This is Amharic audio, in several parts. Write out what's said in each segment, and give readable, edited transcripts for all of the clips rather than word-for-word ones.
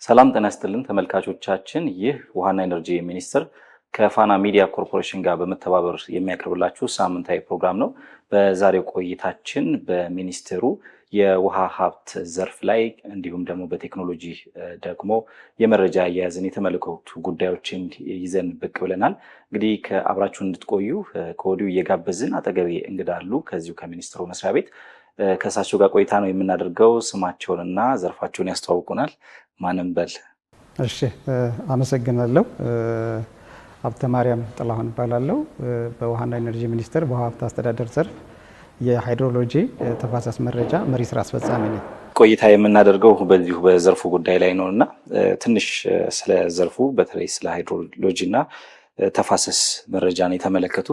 ሰላም ጤና ይስጥልን ተመልካቾቻችን፣ ይህ ውሃና ኢነርጂ ሚኒስቴር ከፋና ሚዲያ ኮርፖሬሽን ጋር በመተባበር የሚያቀርብላችሁ ሳምንታዊ ፕሮግራም ነው። በዛሬው ቆይታችን በሚኒስቴሩ የውሃ ሀብት ዘርፍ ላይ እንዲሁም ደግሞ በቴክኖሎጂ ደግሞ የመረጃ አያያዝን የተመለከቱ ጉዳዮችን ይዘን ብቅ ብለናል። እንግዲህ ከአብራችሁን እንድትቆዩ ከወዲሁ እየጋበዝን አጠገቤ እንግዳ አሉ ከዚሁ ከሚኒስቴሩ መስሪያ ቤት። ከእሳቸው ጋር ቆይታ ነው የምናደርገው። ስማቸውንና ዘርፋቸውን ያስተዋውቁናል። ማንም በል። እሺ፣ አመሰግናለሁ። ሀብተ ማርያም ጥላሁን እባላለሁ። በውሃና ኢነርጂ ሚኒስቴር በውሃ ሀብት አስተዳደር ዘርፍ የሃይድሮሎጂ ተፋሰስ መረጃ መሪ ስራ አስፈጻሚ ነኝ። ቆይታ የምናደርገው በዚሁ በዘርፉ ጉዳይ ላይ ነው እና ትንሽ ስለ ዘርፉ በተለይ ስለ ሃይድሮሎጂ እና ተፋሰስ መረጃን የተመለከቱ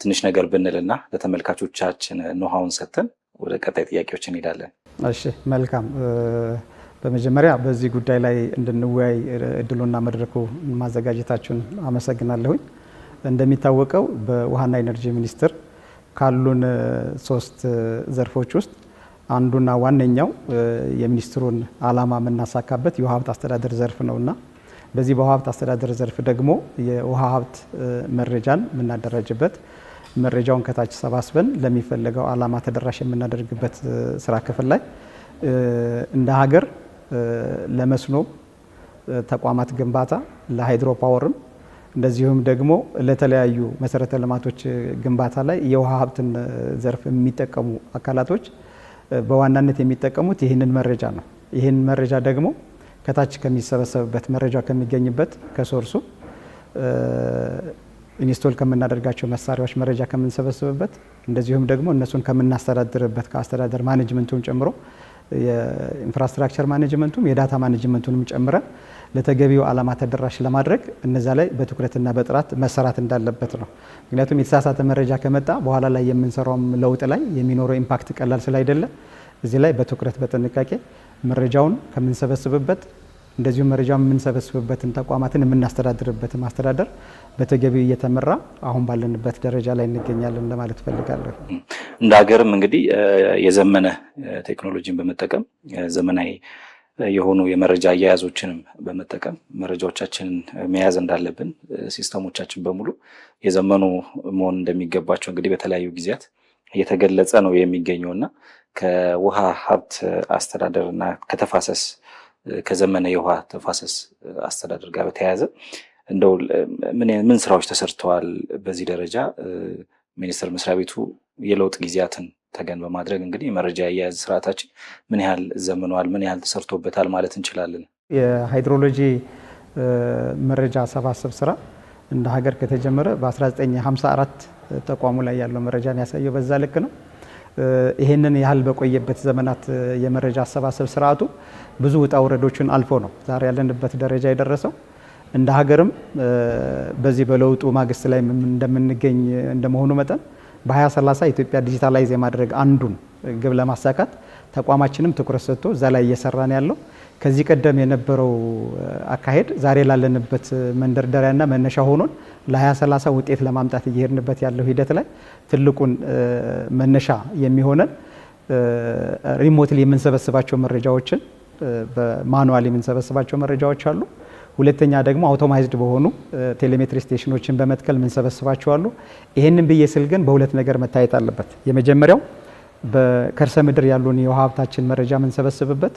ትንሽ ነገር ብንልና ለተመልካቾቻችን ኖሃውን ሰጥተን ወደ ቀጣይ ጥያቄዎች እንሄዳለን። እሺ፣ መልካም። በመጀመሪያ በዚህ ጉዳይ ላይ እንድንወያይ እድሉና መድረኩ ማዘጋጀታችሁን አመሰግናለሁኝ። እንደሚታወቀው በውሃና ኢነርጂ ሚኒስቴር ካሉን 3 ዘርፎች ውስጥ አንዱና ዋነኛው የሚኒስትሩን ዓላማ የምናሳካበት የውሃ ሀብት አስተዳደር ዘርፍ ነውና በዚህ በውሃ ሀብት አስተዳደር ዘርፍ ደግሞ የውሃ ሀብት መረጃን የምናደራጅበት መረጃውን ከታች ሰባስበን ለሚፈለገው ዓላማ ተደራሽ የምናደርግበት ስራ ክፍል ላይ እንደ ሀገር ለመስኖ ተቋማት ግንባታ፣ ለሃይድሮ ፓወርም እንደዚሁም ደግሞ ለተለያዩ መሰረተ ልማቶች ግንባታ ላይ የውሃ ሀብትን ዘርፍ የሚጠቀሙ አካላቶች በዋናነት የሚጠቀሙት ይህንን መረጃ ነው። ይህን መረጃ ደግሞ ከታች ከሚሰበሰብበት መረጃ ከሚገኝበት ከሶርሱ ኢንስቶል ከምናደርጋቸው መሳሪያዎች መረጃ ከምንሰበስብበት እንደዚሁም ደግሞ እነሱን ከምናስተዳድርበት ከአስተዳደር ማኔጅመንቱን ጨምሮ የኢንፍራስትራክቸር ማኔጅመንቱም የዳታ ማኔጅመንቱንም ጨምረን ለተገቢው ዓላማ ተደራሽ ለማድረግ እነዛ ላይ በትኩረትና በጥራት መሰራት እንዳለበት ነው። ምክንያቱም የተሳሳተ መረጃ ከመጣ በኋላ ላይ የምንሰራውም ለውጥ ላይ የሚኖረው ኢምፓክት ቀላል ስላይደለ እዚህ ላይ በትኩረት በጥንቃቄ መረጃውን ከምንሰበስብበት እንደዚሁም መረጃውን የምንሰበስብበትን ተቋማትን የምናስተዳድርበት ማስተዳደር በተገቢው እየተመራ አሁን ባለንበት ደረጃ ላይ እንገኛለን ለማለት ፈልጋለሁ። እንደ ሀገርም እንግዲህ የዘመነ ቴክኖሎጂን በመጠቀም ዘመናዊ የሆኑ የመረጃ አያያዞችንም በመጠቀም መረጃዎቻችንን መያዝ እንዳለብን ሲስተሞቻችን በሙሉ የዘመኑ መሆን እንደሚገባቸው እንግዲህ በተለያዩ ጊዜያት እየተገለጸ ነው የሚገኘውና ከውሃ ሀብት አስተዳደርና ከተፋሰስ ከዘመነ የውሃ ተፋሰስ አስተዳደር ጋር በተያያዘ እንደው ምን ስራዎች ተሰርተዋል? በዚህ ደረጃ ሚኒስቴር መስሪያ ቤቱ የለውጥ ጊዜያትን ተገን በማድረግ እንግዲህ የመረጃ አያያዝ ስርዓታችን ምን ያህል ዘምኗል፣ ምን ያህል ተሰርቶበታል ማለት እንችላለን? የሃይድሮሎጂ መረጃ አሰባሰብ ስራ እንደ ሀገር ከተጀመረ በ1954 ተቋሙ ላይ ያለው መረጃን ያሳየው በዛ ልክ ነው። ይሄንን ያህል በቆየበት ዘመናት የመረጃ አሰባሰብ ስርዓቱ ብዙ ውጣ ውረዶችን አልፎ ነው ዛሬ ያለንበት ደረጃ የደረሰው። እንደ ሀገርም በዚህ በለውጡ ማግስት ላይ እንደምንገኝ እንደመሆኑ መጠን በ2030 ኢትዮጵያ ዲጂታላይዝ የማድረግ አንዱን ግብ ለማሳካት ተቋማችንም ትኩረት ሰጥቶ እዛ ላይ እየሰራን ያለው ከዚህ ቀደም የነበረው አካሄድ ዛሬ ላለንበት መንደርደሪያና መነሻ ሆኖን ለ2030 ውጤት ለማምጣት እየሄድንበት ያለው ሂደት ላይ ትልቁን መነሻ የሚሆነን ሪሞትሊ የምንሰበስባቸው መረጃዎችን በማኑዋል የምንሰበስባቸው መረጃዎች አሉ። ሁለተኛ ደግሞ አውቶማይዝድ በሆኑ ቴሌሜትሪ ስቴሽኖችን በመትከል የምንሰበስባቸው አሉ። ይሄንን ብዬ ስል ግን በሁለት ነገር መታየት አለበት። የመጀመሪያው በከርሰ ምድር ያሉን የውሃ ሀብታችን መረጃ የምንሰበስብበት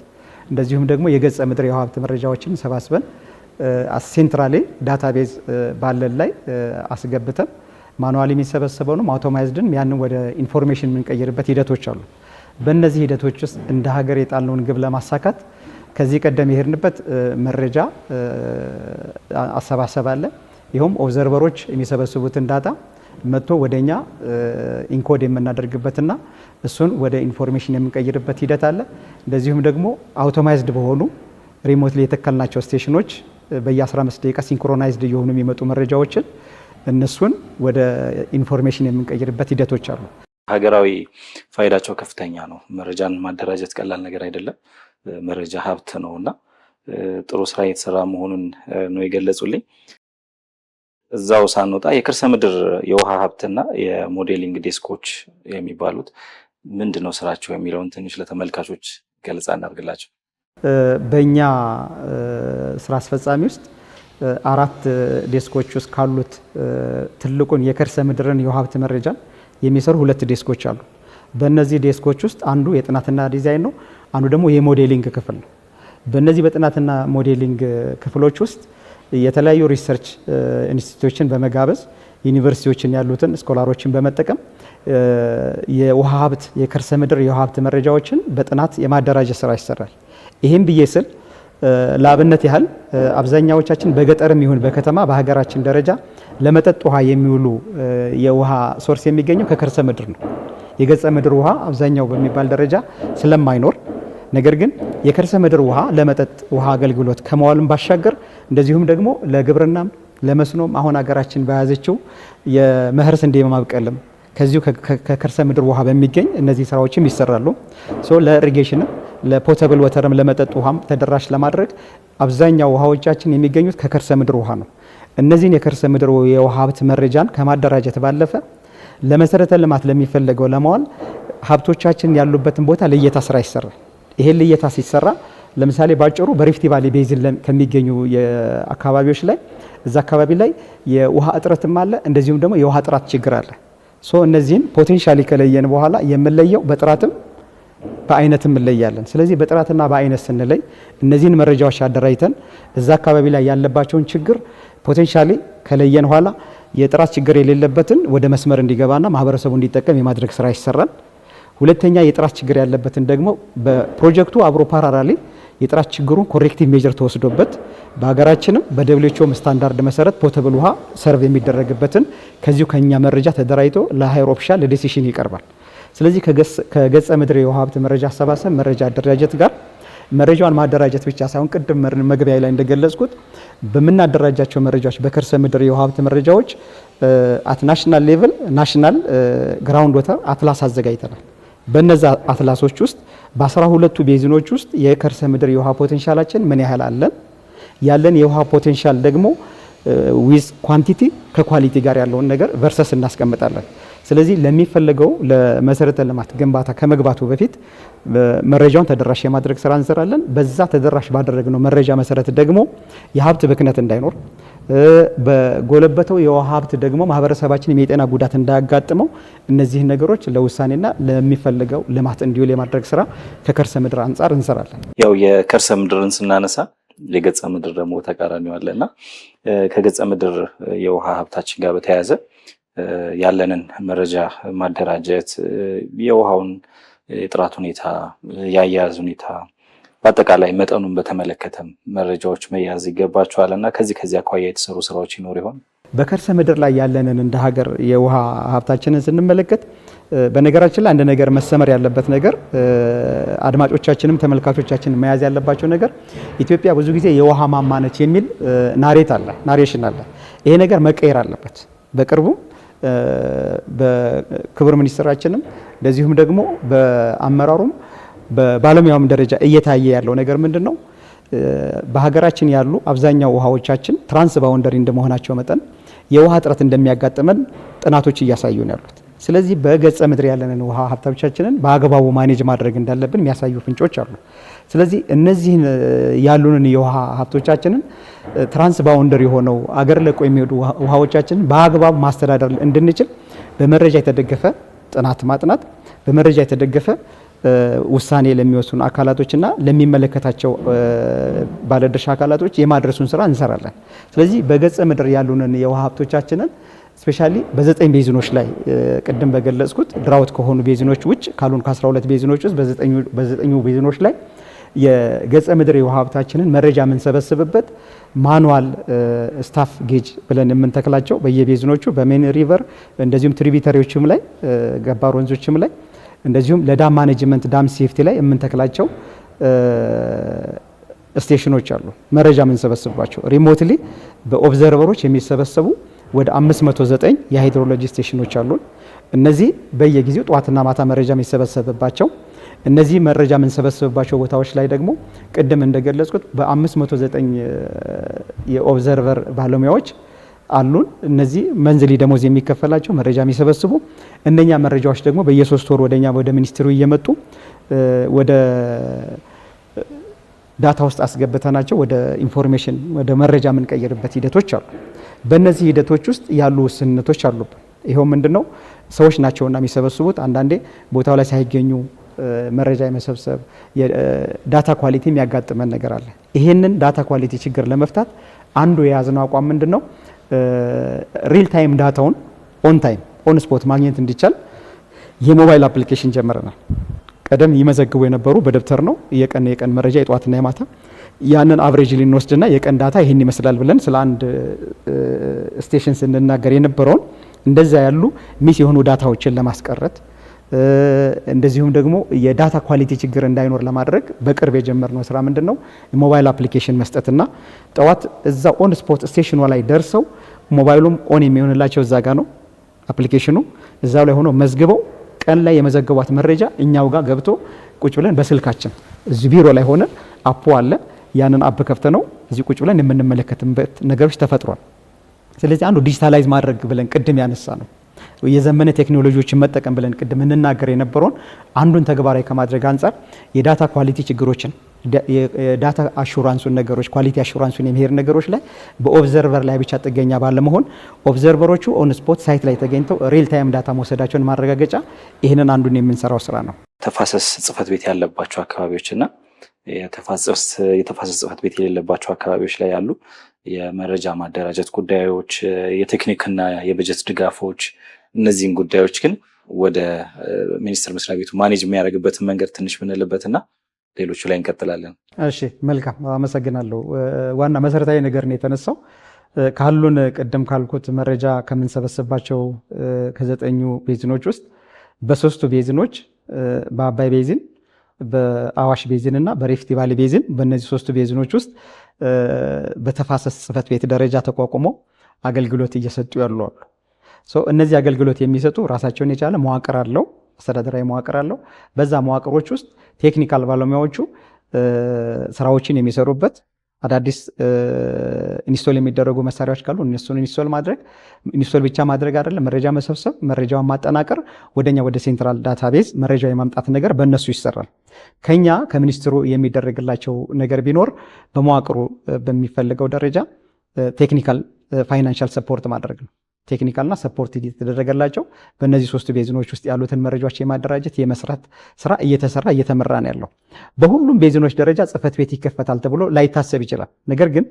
እንደዚሁም ደግሞ የገጸ ምድር የውሃ ሀብት መረጃዎችን ሰባስበን ሴንትራሊ ዳታቤዝ ባለን ላይ አስገብተን ማኑዋሊ የሚሰበሰበውንም አውቶማይዝድን ያንን ወደ ኢንፎርሜሽን የምንቀይርበት ሂደቶች አሉ። በእነዚህ ሂደቶች ውስጥ እንደ ሀገር የጣልነውን ግብ ለማሳካት ከዚህ ቀደም የሄድንበት መረጃ አሰባሰብ አለ። ይኸውም ኦብዘርቨሮች የሚሰበስቡትን ዳታ መጥቶ ወደኛ ኢንኮድ የምናደርግበትና እሱን ወደ ኢንፎርሜሽን የምንቀይርበት ሂደት አለ። እንደዚሁም ደግሞ አውቶማይዝድ በሆኑ ሪሞትሊ የተከልናቸው ስቴሽኖች በየ15 ደቂቃ ሲንክሮናይዝድ እየሆኑ የሚመጡ መረጃዎችን እነሱን ወደ ኢንፎርሜሽን የምንቀይርበት ሂደቶች አሉ። ሀገራዊ ፋይዳቸው ከፍተኛ ነው። መረጃን ማደራጀት ቀላል ነገር አይደለም። መረጃ ሀብት ነውና ጥሩ ስራ እየተሰራ መሆኑን ነው የገለጹልኝ። እዛው ሳንወጣ የከርሰ ምድር የውሃ ሀብትና የሞዴሊንግ ዴስኮች የሚባሉት ምንድነው ስራቸው የሚለውን ትንሽ ለተመልካቾች ገለጻ እናድርግላቸው። በእኛ ስራ አስፈጻሚ ውስጥ 4 ዴስኮች ውስጥ ካሉት ትልቁን የከርሰ ምድርን የውሃ ሀብት መረጃን የሚሰሩ 2 ዴስኮች አሉ። በእነዚህ ዴስኮች ውስጥ አንዱ የጥናትና ዲዛይን ነው፣ አንዱ ደግሞ የሞዴሊንግ ክፍል ነው። በእነዚህ በጥናትና ሞዴሊንግ ክፍሎች ውስጥ የተለያዩ ሪሰርች ኢንስቲትዩቶችን በመጋበዝ ዩኒቨርሲቲዎችን ያሉትን ስኮላሮችን በመጠቀም የውሃ ሀብት የከርሰ ምድር የውሃ ሀብት መረጃዎችን በጥናት የማደራጀት ስራ ይሰራል። ይህም ብዬ ስል ለአብነት ያህል አብዛኛዎቻችን በገጠርም ይሁን በከተማ በሀገራችን ደረጃ ለመጠጥ ውሃ የሚውሉ የውሃ ሶርስ የሚገኘው ከከርሰ ምድር ነው። የገጸ ምድር ውሃ አብዛኛው በሚባል ደረጃ ስለማይኖር፣ ነገር ግን የከርሰ ምድር ውሃ ለመጠጥ ውሃ አገልግሎት ከመዋልም ባሻገር እንደዚሁም ደግሞ ለግብርናም ለመስኖም አሁን ሀገራችን በያዘችው የመኸር ስንዴ ማብቀልም ከዚሁ ከከርሰ ምድር ውሃ በሚገኝ እነዚህ ስራዎችም ይሰራሉ። ለኢሪጌሽንም ለፖተብል ወተርም ለመጠጥ ውሃም ተደራሽ ለማድረግ አብዛኛው ውሃዎቻችን የሚገኙት ከከርሰ ምድር ውሃ ነው። እነዚህን የከርሰ ምድር የውሃ ሀብት መረጃን ከማደራጀት ባለፈ ለመሰረተ ልማት ለሚፈለገው ለማዋል ሀብቶቻችን ያሉበትን ቦታ ልየታ ስራ ይሰራል። ይሄን ልየታ ሲሰራ ለምሳሌ ባጭሩ በሪፍት ቫሊ ቤዝን ከሚገኙ የአካባቢዎች ላይ እዛ አካባቢ ላይ የውሃ እጥረትም አለ፣ እንደዚሁም ደግሞ የውሃ ጥራት ችግር አለ። እነዚህን ፖቴንሻሊ ከለየን በኋላ የምንለየው በጥራትም በአይነትም እንለያለን። ስለዚህ በጥራትና በአይነት ስንለይ እነዚህን መረጃዎች አደራጅተን እዛ አካባቢ ላይ ያለባቸውን ችግር ፖቴንሻሊ ከለየን በኋላ የጥራት ችግር የሌለበትን ወደ መስመር እንዲገባና ማህበረሰቡ እንዲጠቀም የማድረግ ስራ ይሰራል። ሁለተኛ የጥራት ችግር ያለበትን ደግሞ በፕሮጀክቱ አብሮ ፓራራሊ የጥራት ችግሩን ኮሬክቲቭ ሜጀር ተወስዶበት በሀገራችንም በደብሊውኤችኦ ስታንዳርድ መሰረት ፖተብል ውሃ ሰርቭ የሚደረግበትን ከዚሁ ከኛ መረጃ ተደራጅቶ ለሃይር ኦፊሻል ለዲሲሽን ይቀርባል። ስለዚህ ከገጸ ምድር የውሃ ሀብት መረጃ አሰባሰብ መረጃ አደራጀት ጋር መረጃውን ማደራጀት ብቻ ሳይሆን ቅድም መግቢያ ላይ እንደገለጽኩት በምናደራጃቸው መረጃዎች በከርሰ ምድር የውሃ ሀብት መረጃዎች አት ናሽናል ሌቭል ናሽናል ግራውንድ ወተር አትላስ አዘጋጅተናል። በነዛ አትላሶች ውስጥ በ12ቱ ቤዝኖች ውስጥ የከርሰ ምድር የውሃ ፖቴንሻላችን ምን ያህል አለን፣ ያለን የውሃ ፖቴንሻል ደግሞ ዊዝ ኳንቲቲ ከኳሊቲ ጋር ያለውን ነገር ቨርሰስ እናስቀምጣለን። ስለዚህ ለሚፈለገው ለመሰረተ ልማት ግንባታ ከመግባቱ በፊት መረጃውን ተደራሽ የማድረግ ስራ እንሰራለን። በዛ ተደራሽ ባደረግነው መረጃ መሰረት ደግሞ የሀብት ብክነት እንዳይኖር በጎለበተው የውሃ ሀብት ደግሞ ማህበረሰባችን የጤና ጉዳት እንዳያጋጥመው እነዚህን ነገሮች ለውሳኔና ለሚፈልገው ልማት እንዲውል የማድረግ ስራ ከከርሰ ምድር አንጻር እንሰራለን። ያው የከርሰ ምድርን ስናነሳ የገጸ ምድር ደግሞ ተቃራኒው አለና ከገጸ ምድር የውሃ ሀብታችን ጋር በተያያዘ ያለንን መረጃ ማደራጀት የውሃውን የጥራት ሁኔታ የአያያዝ ሁኔታ በአጠቃላይ መጠኑን በተመለከተ መረጃዎች መያዝ ይገባቸዋል እና ከዚህ አኳያ የተሰሩ ስራዎች ይኖር ይሆን? በከርሰ ምድር ላይ ያለንን እንደ ሀገር የውሃ ሀብታችንን ስንመለከት በነገራችን ላይ አንድ ነገር መሰመር ያለበት ነገር አድማጮቻችንም ተመልካቾቻችንም መያዝ ያለባቸው ነገር ኢትዮጵያ ብዙ ጊዜ የውሃ ማማ ነች የሚል ናሬሽን አለ። ይሄ ነገር መቀየር አለበት። በቅርቡ በክቡር ሚኒስትራችንም እንደዚሁም ደግሞ በአመራሩም በባለሙያውም ደረጃ እየታየ ያለው ነገር ምንድነው? በሀገራችን ያሉ አብዛኛው ውሃዎቻችን ትራንስ ባውንደሪ እንደመሆናቸው መጠን የውሃ እጥረት እንደሚያጋጥመን ጥናቶች እያሳዩ ነው ያሉት። ስለዚህ በገጸ ምድር ያለንን ውሃ ሀብቶቻችንን በአግባቡ ማኔጅ ማድረግ እንዳለብን የሚያሳዩ ፍንጮች አሉ። ስለዚህ እነዚህን ያሉንን የውሃ ሀብቶቻችንን ትራንስ ባውንደሪ ሆነው አገር ለቆ የሚሄዱ ውሃዎቻችንን በአግባቡ ማስተዳደር እንድንችል በመረጃ የተደገፈ ጥናት ማጥናት፣ በመረጃ የተደገፈ ውሳኔ ለሚወስኑ አካላቶችና ለሚመለከታቸው ባለድርሻ አካላቶች የማድረሱን ስራ እንሰራለን። ስለዚህ በገጸ ምድር ያሉንን የውሃ ሀብቶቻችንን ስፔሻሊ በ9 ቤዝኖች ላይ ቅድም በገለጽኩት ድራውት ከሆኑ ቤዝኖች ውጭ ካሉን ከ12 ቤዝኖች ውስጥ በ9 ቤዝኖች ላይ የገጸ ምድር የውሃ ሀብታችንን መረጃ የምንሰበስብበት ማኑዋል ስታፍ ጌጅ ብለን የምንተክላቸው በየቤዝኖቹ በሜን ሪቨር እንደዚሁም ትሪቢተሪዎችም ላይ ገባር ወንዞችም ላይ እንደዚሁም ለዳም ማኔጅመንት ዳም ሴፍቲ ላይ የምንተክላቸው ስቴሽኖች አሉ። መረጃ የምንሰበስባቸው ሪሞትሊ በኦብዘርቨሮች የሚሰበሰቡ ወደ 509 የሃይድሮሎጂ ስቴሽኖች አሉን። እነዚህ በየጊዜው ጠዋትና ማታ መረጃ የሚሰበሰብባቸው እነዚህ መረጃ የምንሰበስብባቸው ቦታዎች ላይ ደግሞ ቅድም እንደገለጽኩት በ509 የኦብዘርቨር ባለሙያዎች አሉን። እነዚህ መንዝሊ ደሞዝ የሚከፈላቸው መረጃ የሚሰበስቡ እነኛ መረጃዎች ደግሞ በየ3 ወር ወደ ሚኒስትሩ እየመጡ ወደ ሚኒስትሩ እየመጡ እነኛ መረጃዎች ደግሞ በየ3 ወር ወደኛ ወደ ሚኒስትሩ እየመጡ እነኛ መረጃዎች ደግሞ በየ3 ወር ወደኛ ወደ ሚኒስትሩ እየመጡ እነኛ መረጃዎች ደግሞ በየ3 ወር ወደኛ ወደ ሚኒስትሩ እየመጡ እነኛ መረጃዎች ደግሞ በየ3 ወር ወደኛ ወደ ሚኒስትሩ እየመጡ ወደ ዳታ ውስጥ አስገብተናቸው ወደ ኢንፎርሜሽን ወደ መረጃ የምንቀይርበት ሂደቶች አሉ። በእነዚህ ሂደቶች ውስጥ ያሉ ውስንነቶች አሉብን። ይኸው ምንድነው ሰዎች ናቸውና የሚሰበስቡት አንዳንዴ ቦታው ላይ ሳይገኙ መረጃ የመሰብሰብ ዳታ ኳሊቲ የሚያጋጥመን ነገር አለ። ይሄንን ዳታ ኳሊቲ ችግር ለመፍታት አንዱ የያዝነው አቋም ምንድነው ሪል ታይም ዳታውን ኦን ታይም ኦን ስፖት ማግኘት እንዲቻል የሞባይል አፕሊኬሽን ጀመረናል። ቀደም ይመዘግቡ የነበሩ በደብተር ነው የቀን መረጃ የጧትና የማታ ያንን አቨሬጅ ልንወስድና የቀን ዳታ ይሄን ይመስላል ብለን ስለ አንድ ስቴሽን ስንናገር የነበረውን እንደዛ ያሉ ሚስ የሆኑ ዳታዎችን ለማስቀረት እንደዚሁም ደግሞ የዳታ ኳሊቲ ችግር እንዳይኖር ለማድረግ በቅርብ የጀመርነው ስራ ምንድነው ሞባይል አፕሊኬሽን መስጠትና ጠዋት እዛ ኦን ስፖት ስቴሽኑ ላይ ደርሰው ሞባይሉም ኦን የሚሆንላቸው እዛ ጋር ነው አፕሊኬሽኑ እዛው ላይ ሆኖ መዝግበው ቀን ላይ የመዘገቧት መረጃ እኛው ጋር ገብቶ ቁጭ ብለን በስልካችን እዚህ ቢሮ ላይ ሆነ አፑ አለ ያንን አፕ ከፍተ ነው እዚህ ቁጭ ብለን የምንመለከትበት ነገሮች ተፈጥሯል። ስለዚህ አንዱ ዲጂታላይዝ ማድረግ ብለን ቅድም ያነሳ ነው የዘመነ ቴክኖሎጂዎችን መጠቀም ብለን ቅድም እንናገር የነበረውን አንዱን ተግባራዊ ከማድረግ አንፃር የዳታ ኳሊቲ ችግሮችን የዳታ አሹራንሱን ነገሮች ኳሊቲ አሹራንሱን የሚሄድ ነገሮች ላይ በኦብዘርቨር ላይ ብቻ ጥገኛ ባለመሆን ኦብዘርቨሮቹ ኦን ስፖት ሳይት ላይ ተገኝተው ሪል ታይም ዳታ መውሰዳቸውን ማረጋገጫ ይህንን አንዱን የምንሰራው ስራ ነው። ተፋሰስ ጽህፈት ቤት ያለባቸው አካባቢዎችና የተፋሰስ ጽህፈት ቤት የሌለባቸው አካባቢዎች ላይ ያሉ የመረጃ ማደራጀት ጉዳዮች፣ የቴክኒክና የበጀት ድጋፎች እነዚህን ጉዳዮች ግን ወደ ሚኒስቴር መስሪያ ቤቱ ማኔጅ የሚያደርግበትን መንገድ ትንሽ ብንልበትና ሌሎቹ ላይ እንቀጥላለን። እሺ መልካም አመሰግናለሁ። ዋና መሰረታዊ ነገር ነው የተነሳው ካሉን ቅድም ካልኩት መረጃ ከምንሰበስባቸው ከ9 ቤዝኖች ውስጥ በ3ቱ ቤዝኖች በአባይ ቤዝን በአዋሽ ቤዝን እና በሪፍት ቫሊ ቤዝን በእነዚህ 3ቱ ቤዝኖች ውስጥ በተፋሰስ ጽህፈት ቤት ደረጃ ተቋቁሞ አገልግሎት እየሰጡ ያሉ አሉ። እነዚህ አገልግሎት የሚሰጡ ራሳቸውን የቻለ መዋቅር አለው፣ አስተዳደራዊ መዋቅር አለው። በዛ መዋቅሮች ውስጥ ቴክኒካል ባለሙያዎቹ ስራዎችን የሚሰሩበት አዳዲስ ኢንስቶል የሚደረጉ መሳሪያዎች ካሉ እነሱን ኢንስቶል ብቻ ማድረግ አይደለም፣ መረጃ መሰብሰብ፣ መረጃውን ማጠናቀር ወደኛ ወደ ሴንትራል ዳታቤዝ መረጃ የማምጣት ነገር በእነሱ ይሰራል። ከኛ ከሚኒስትሩ የሚደረግላቸው ነገር ቢኖር በመዋቅሩ በሚፈልገው ደረጃ ቴክኒካል ፋይናንሻል ሰፖርት ማድረግ ነው። ቴክኒካልና ሰፖርት የተደረገላቸው በእነዚህ 3 ቤዝኖች ውስጥ ያሉትን መረጃዎች የማደራጀት የመስራት ስራ እየተሰራ እየተመራ ነው ያለው። በሁሉም ቤዝኖች ደረጃ ጽህፈት ቤት ይከፈታል ተብሎ ላይታሰብ ይችላል። ነገር ግን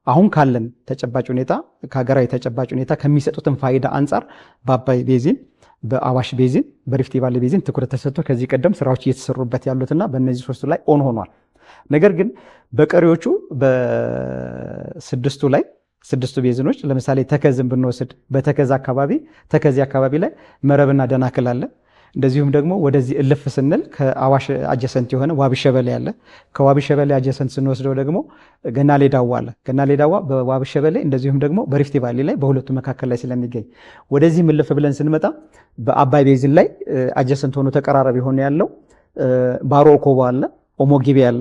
አሁን ካለን ተጨባጭ ሁኔታ ከሀገራዊ ተጨባጭ ሁኔታ ከሚሰጡትን ፋይዳ አንጻር በአባይ ቤዝን፣ በአዋሽ ቤዝን፣ በሪፍት ቫሊ ቤዝን ትኩረት ተሰጥቶ ከዚህ ቀደም ስራዎች እየተሰሩበት ያሉትና በእነዚህ 3ቱ ላይ ኦን ሆኗል። ነገር ግን በቀሪዎቹ በ6ቱ ላይ 6ቱ ቤዝኖች ለምሳሌ ተከዝን ብንወስድ በተከዝ አካባቢ ላይ መረብና ደናክል አለ። እንደዚሁም ደግሞ ወደዚህ እልፍ ስንል ከአዋሽ አጀሰንት የሆነ ዋቢ ሸበሌ አለ። ከዋቢ ሸበሌ አጀሰንት ስንወስደው ደግሞ ገናሌ ዳዋ አለ። ገናሌ ዳዋ በዋቢ ሸበሌ እንደዚሁም ደግሞ በሪፍት ቫሊ ላይ በሁለቱ መካከል ላይ ስለሚገኝ ወደዚህ እልፍ ብለን ስንመጣ በአባይ ቤዝን ላይ አጀሰንት ሆኖ ተቀራራቢ ሆኖ ያለው ባሮ ኮባ አለ፣ ኦሞ ጊቤ አለ።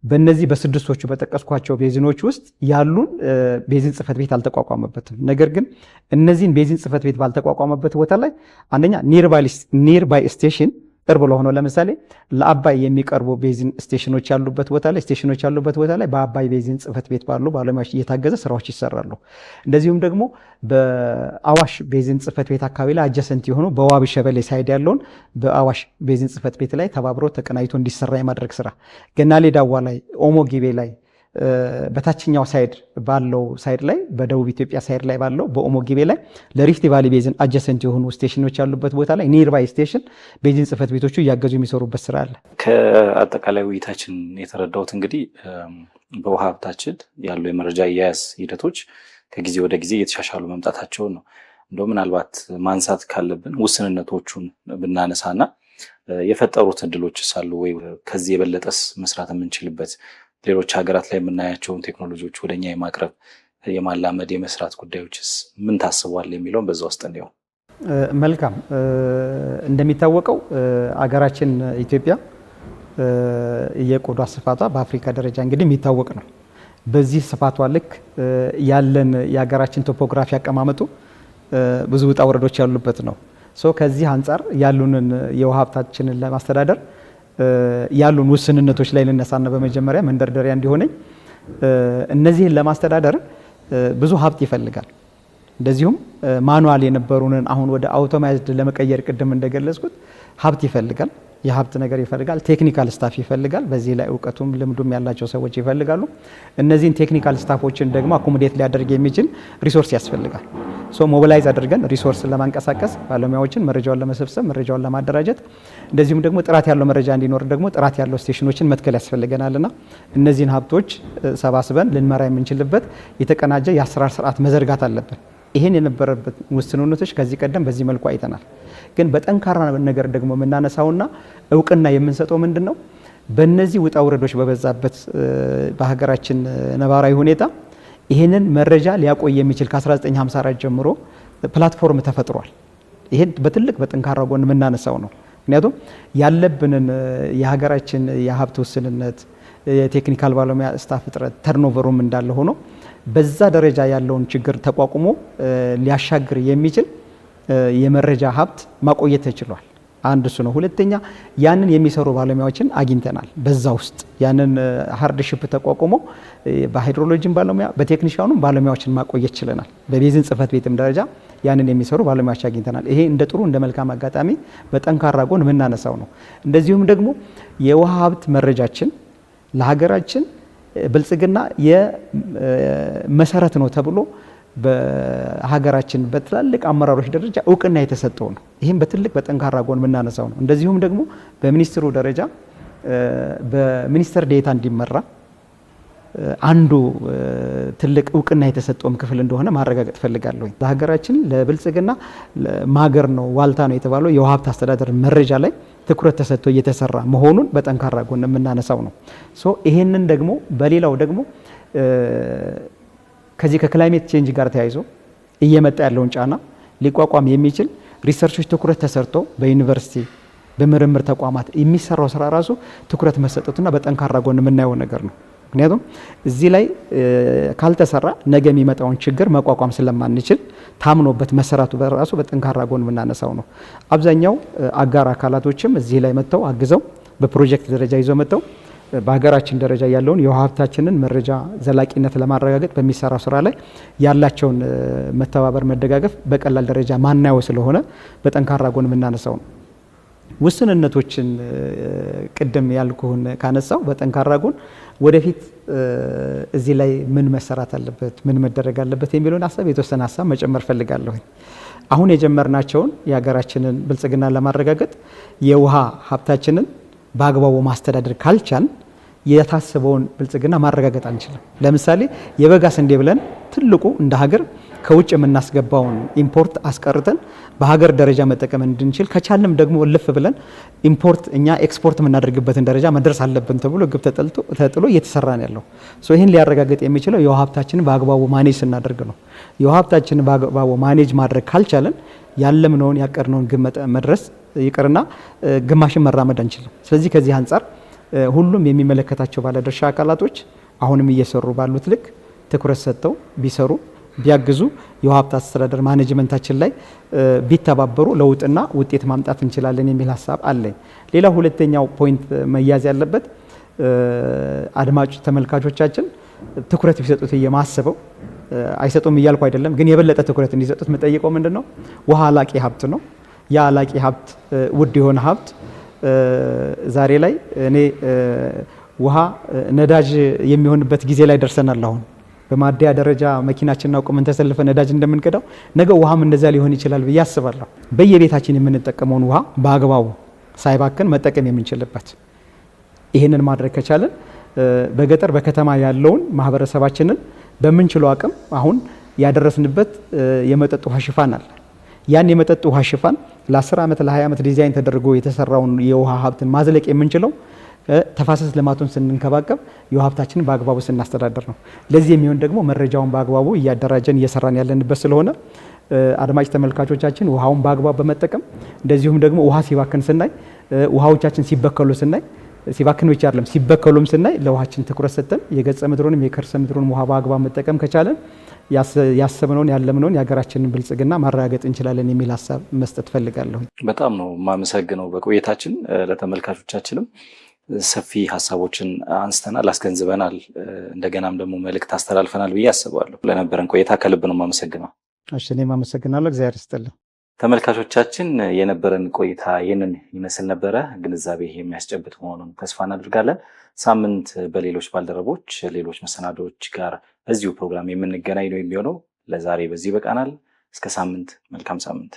በእነዚህ በ6ቶቹ በጠቀስኳቸው ቤዝኖች ውስጥ ያሉን ቤዝን ጽህፈት ቤት አልተቋቋመበትም። ነገር ግን እነዚህን ቤዝን ጽህፈት ቤት ባልተቋቋመበት ቦታ ላይ አንደኛ ኒርባይ ስቴሽን ቅርብ ለሆነው ለምሳሌ ለአባይ የሚቀርቡ ቤዝን ስቴሽኖች ያሉበት ቦታ ላይ በአባይ ቤዝን ጽህፈት ቤት ባሉ ባለሙያዎች እየታገዘ ስራዎች ይሰራሉ። እንደዚሁም ደግሞ በአዋሽ ቤዝን ጽህፈት ቤት አካባቢ ላይ አጀሰንት የሆኑ በዋቢ ሸበሌ ሳይድ ያለውን በአዋሽ ቤዝን ጽህፈት ቤት ላይ ተባብሮ ተቀናይቶ እንዲሰራ የማድረግ ስራ ገናሌ ዳዋ ላይ፣ ኦሞ ጊቤ ላይ በታችኛው ሳይድ ላይ በደቡብ ኢትዮጵያ ሳይድ ላይ ባለው በኦሞ ጊቤ ላይ ለሪፍት ቫሊ ቤዝን አጀሰንት የሆኑ ስቴሽኖች ያሉበት ቦታ ላይ ኒርባይ ስቴሽን ቤዝን ጽህፈት ቤቶቹ እያገዙ የሚሰሩበት ስራ አለ። ከአጠቃላይ ውይይታችን የተረዳሁት እንግዲህ በውሃ ሀብታችን ያሉ የመረጃ አያያዝ ሂደቶች ከጊዜ ወደ ጊዜ እየተሻሻሉ መምጣታቸውን ነው። እንደው ምናልባት ማንሳት ካለብን ውስንነቶቹን ብናነሳና የፈጠሩት እድሎችስ አሉ ወይ? ከዚህ የበለጠስ መስራት የምንችልበት ሌሎች ሀገራት ላይ የምናያቸውን ቴክኖሎጂዎች ወደኛ የማቅረብ የማላመድ የመስራት ጉዳዮችስ ምን ታስቧል የሚለውን በዛ ውስጥ እንዲያው። መልካም። እንደሚታወቀው አገራችን ኢትዮጵያ የቆዳ ስፋቷ በአፍሪካ ደረጃ እንግዲህ የሚታወቅ ነው። በዚህ ስፋቷ ልክ ያለን የሀገራችን ቶፖግራፊ አቀማመጡ ብዙ ውጣ ውረዶች ያሉበት ነው። ከዚህ አንጻር ያሉንን የውሃ ሀብታችንን ለማስተዳደር ያሉን ውስንነቶች ላይ ልነሳና በመጀመሪያ መንደርደሪያ እንዲሆነኝ እነዚህን ለማስተዳደር ብዙ ሀብት ይፈልጋል። እንደዚሁም ማኑዋል የነበሩንን አሁን ወደ አውቶማይዝድ ለመቀየር ቅድም እንደገለጽኩት ሀብት ይፈልጋል። የሀብት ነገር ይፈልጋል። ቴክኒካል ስታፍ ይፈልጋል። በዚህ ላይ እውቀቱም ልምዱም ያላቸው ሰዎች ይፈልጋሉ። እነዚህን ቴክኒካል ስታፎችን ደግሞ አኮሞዴት ሊያደርግ የሚችል ሪሶርስ ያስፈልጋል። ሶ ሞቢላይዝ አድርገን ሪሶርስ ለማንቀሳቀስ ባለሙያዎችን መረጃውን ለመሰብሰብ መረጃውን ለማደራጀት እንደዚሁም ደግሞ ጥራት ያለው መረጃ እንዲኖር ደግሞ ጥራት ያለው ስቴሽኖችን መትከል ያስፈልገናልና እነዚህን ሀብቶች ሰባስበን ልንመራ የምንችልበት የተቀናጀ የአሰራር ስርዓት መዘርጋት አለብን። ይሄን የነበረበት ውስንነቶች ከዚህ ቀደም በዚህ መልኩ አይተናል። ግን በጠንካራ ነገር ደግሞ የምናነሳውና እውቅና የምንሰጠው ምንድነው? በእነዚህ ውጣ ውረዶች በበዛበት በሀገራችን ነባራዊ ሁኔታ ይህንን መረጃ ሊያቆይ የሚችል ከ1954 ጀምሮ ፕላትፎርም ተፈጥሯል። ይሄን በትልቅ በጠንካራ ጎን የምናነሳው ነው። ምክንያቱም ያለብንን የሀገራችን የሀብት ውስንነት፣ የቴክኒካል ባለሙያ ስታፍ እጥረት፣ ተርኖቨሩም እንዳለ ሆኖ በዛ ደረጃ ያለውን ችግር ተቋቁሞ ሊያሻግር የሚችል የመረጃ ሀብት ማቆየት ተችሏል። አንድ እሱ ነው። ሁለተኛ ያንን የሚሰሩ ባለሙያዎችን አግኝተናል። በዛ ውስጥ ያንን ሃርድሺፕ ተቋቁሞ በሃይድሮሎጂም ባለሙያ በቴክኒሻኑም ባለሙያዎችን ማቆየት ችለናል። በቤዝን ጽህፈት ቤትም ደረጃ ያንን የሚሰሩ ባለሙያዎች አግኝተናል። ይሄ እንደ ጥሩ እንደ መልካም አጋጣሚ በጠንካራ ጎን የምናነሳው ነው። እንደዚሁም ደግሞ የውሃ ሀብት መረጃችን ለሀገራችን ብልጽግና የመሰረት ነው ተብሎ በሀገራችን በትላልቅ አመራሮች ደረጃ እውቅና የተሰጠው ነው። ይህም በትልቅ በጠንካራ ጎን የምናነሳው ነው። እንደዚሁም ደግሞ በሚኒስትሩ ደረጃ በሚኒስተር ዴኤታ እንዲመራ አንዱ ትልቅ እውቅና የተሰጠውም ክፍል እንደሆነ ማረጋገጥ ፈልጋለሁ። ለሀገራችን ለብልጽግና ማገር ነው ዋልታ ነው የተባለው የውሃ ሀብት አስተዳደር መረጃ ላይ ትኩረት ተሰጥቶ እየተሰራ መሆኑን በጠንካራ ጎን የምናነሳው ነው። ሶ ይሄንን ደግሞ በሌላው ደግሞ ከዚህ ከክላይሜት ቼንጅ ጋር ተያይዞ እየመጣ ያለውን ጫና ሊቋቋም የሚችል ሪሰርቾች ትኩረት ተሰርቶ በዩኒቨርሲቲ በምርምር ተቋማት የሚሰራው ስራ ራሱ ትኩረት መሰጠቱና በጠንካራ ጎን የምናየው ነገር ነው። ምክንያቱም እዚህ ላይ ካልተሰራ ነገ የሚመጣውን ችግር መቋቋም ስለማንችል ታምኖበት መሰራቱ በራሱ በጠንካራ ጎን የምናነሳው ነው። አብዛኛው አጋር አካላቶችም እዚህ ላይ መጥተው አግዘው በፕሮጀክት ደረጃ ይዘው መጥተው በሀገራችን ደረጃ ያለውን የውሃ ሀብታችንን መረጃ ዘላቂነት ለማረጋገጥ በሚሰራ ስራ ላይ ያላቸውን መተባበር መደጋገፍ በቀላል ደረጃ ማናየው ስለሆነ በጠንካራ ጎን የምናነሳው ነው። ውስንነቶችን ቅድም ያልኩህን ካነሳው በጠንካራ ጎን ወደፊት እዚህ ላይ ምን መሰራት አለበት ምን መደረግ አለበት የሚለውን ሀሳብ የተወሰነ ሀሳብ መጨመር ፈልጋለሁ። አሁን የጀመርናቸውን የሀገራችንን ብልጽግና ለማረጋገጥ የውሃ ሀብታችንን በአግባቡ ማስተዳደር ካልቻል የታሰበውን ብልጽግና ማረጋገጥ አንችልም። ለምሳሌ የበጋ ስንዴ ብለን ትልቁ እንደ ሀገር ከውጭ የምናስገባውን ኢምፖርት አስቀርተን በሀገር ደረጃ መጠቀም እንድንችል ከቻልንም ደግሞ ልፍ ብለን ኢምፖርት እኛ ኤክስፖርት የምናደርግበትን ደረጃ መድረስ አለብን ተብሎ ግብ ተጥሎ እየተሰራ ነው ያለው። ይህን ሊያረጋግጥ የሚችለው የውሃ ሀብታችንን በአግባቡ ማኔጅ ስናደርግ ነው። የውሃ ሀብታችንን በአግባቡ ማኔጅ ማድረግ ካልቻለን ያለምነውን ያቀድነውን ግብ መድረስ ይቅርና ግማሽን መራመድ አንችልም። ስለዚህ ከዚህ አንጻር ሁሉም የሚመለከታቸው ባለድርሻ አካላቶች አሁንም እየሰሩ ባሉት ልክ ትኩረት ሰጥተው ቢሰሩ ቢያግዙ የውሃ ሀብት አስተዳደር ማኔጅመንታችን ላይ ቢተባበሩ ለውጥና ውጤት ማምጣት እንችላለን የሚል ሀሳብ አለኝ። ሌላ ሁለተኛው ፖይንት መያዝ ያለበት አድማጭ ተመልካቾቻችን ትኩረት ቢሰጡት የማስበው አይሰጡም እያልኩ አይደለም፣ ግን የበለጠ ትኩረት እንዲሰጡት የምጠይቀው ምንድነው ውሃ አላቂ ሀብት ነው። ያ አላቂ ሀብት ውድ የሆነ ሀብት ዛሬ ላይ እኔ ውሃ ነዳጅ የሚሆንበት ጊዜ ላይ ደርሰናል። አሁን በማደያ ደረጃ መኪናችንን አውቀን ተሰልፈን ነዳጅ እንደምንቀዳው ነገ ውሃም እንደዛ ሊሆን ይችላል ብዬ አስባለሁ። በየቤታችን የምንጠቀመውን ውሃ በአግባቡ ሳይባክን መጠቀም የምንችልበት ይህንን ማድረግ ከቻለን በገጠር በከተማ ያለውን ማህበረሰባችንን በምንችለው አቅም አሁን ያደረስንበት የመጠጥ ውሃ ሽፋን አለ። ያን የመጠጥ ውሃ ሽፋን ለ10 ዓመት ለ20 ዓመት ዲዛይን ተደርጎ የተሰራውን የውሃ ሀብትን ማዝለቅ የምንችለው ተፋሰስ ልማቱን ስንንከባከብ የውሃ ሀብታችንን በአግባቡ ስናስተዳደር ነው። ለዚህ የሚሆን ደግሞ መረጃውን በአግባቡ እያደራጀን እየሰራን ያለንበት ስለሆነ አድማጭ ተመልካቾቻችን ውሃውን በአግባቡ በመጠቀም እንደዚሁም ደግሞ ውሃ ሲባክን ስናይ ውሃዎቻችን ሲበከሉ ስናይ ሲባክን ብቻ አይደለም ሲበከሉም ስናይ ለውሃችን ትኩረት ሰጥተን የገጸ ምድሩንም የከርሰ ምድሩንም ውሃ በአግባቡ መጠቀም ከቻለን ያሰብነውን ያለምነውን የሀገራችንን ብልጽግና ማረጋገጥ እንችላለን የሚል ሀሳብ መስጠት ፈልጋለሁ። በጣም ነው የማመሰግነው። በቆይታችን ለተመልካቾቻችንም ሰፊ ሀሳቦችን አንስተናል፣ አስገንዝበናል፣ እንደገናም ደግሞ መልእክት አስተላልፈናል ብዬ አስባለሁ። ለነበረን ቆይታ ከልብ ነው የማመሰግነው። እሺ፣ እኔም አመሰግናለሁ። እግዚአብሔር ይስጥልን። ተመልካቾቻችን የነበረን ቆይታ ይህንን ይመስል ነበረ። ግንዛቤ የሚያስጨብጥ መሆኑን ተስፋ እናደርጋለን። ሳምንት በሌሎች ባልደረቦች ሌሎች መሰናዶዎች ጋር በዚሁ ፕሮግራም የምንገናኝ ነው የሚሆነው። ለዛሬ በዚህ ይበቃናል። እስከ ሳምንት፣ መልካም ሳምንት።